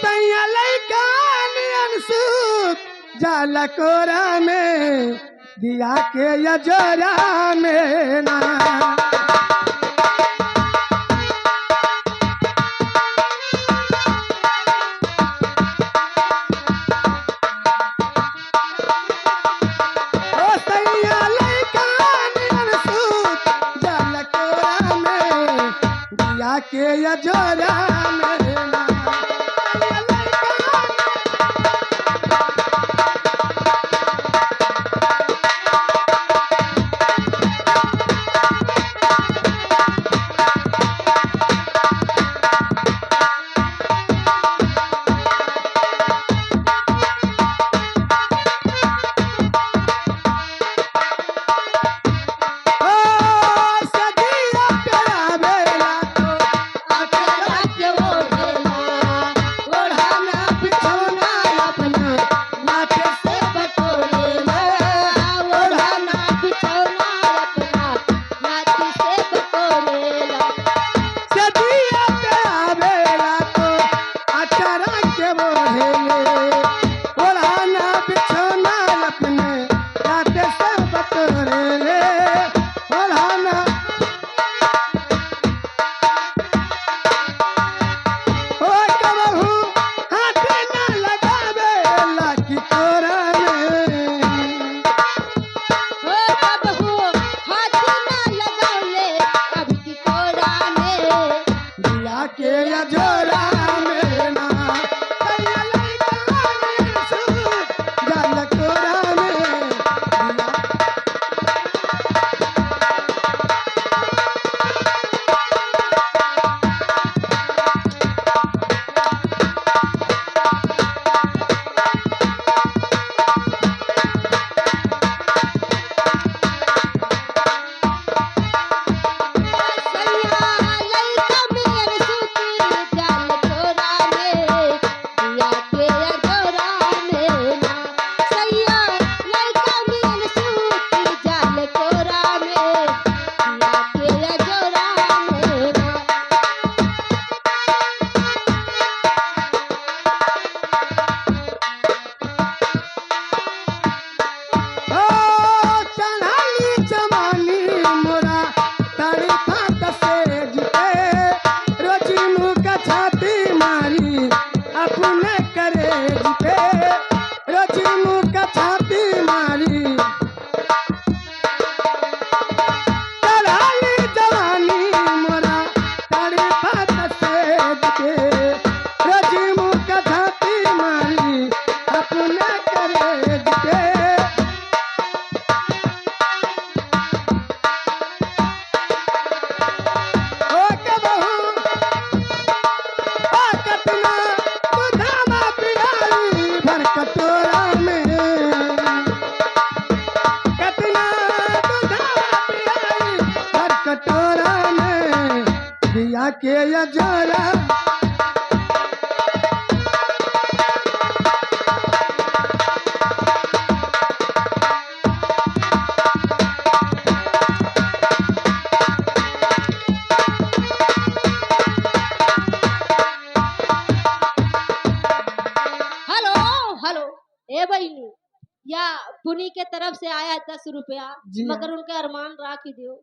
सैया लइका नियन सूत जाला कोरा में दिया के यजोरा में ना के यजोरा में ना के यजोरा में ना सैया लइका नियन सूत जाला कोरा में के यजोरा ए बहनी या पुनी के तरफ से आया 10 रुपया मगर उनके अरमान राख ही दो।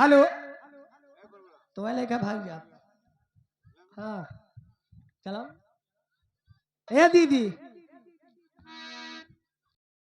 हेलो तो वाले का भाग गया। हाँ चलो ए दीदी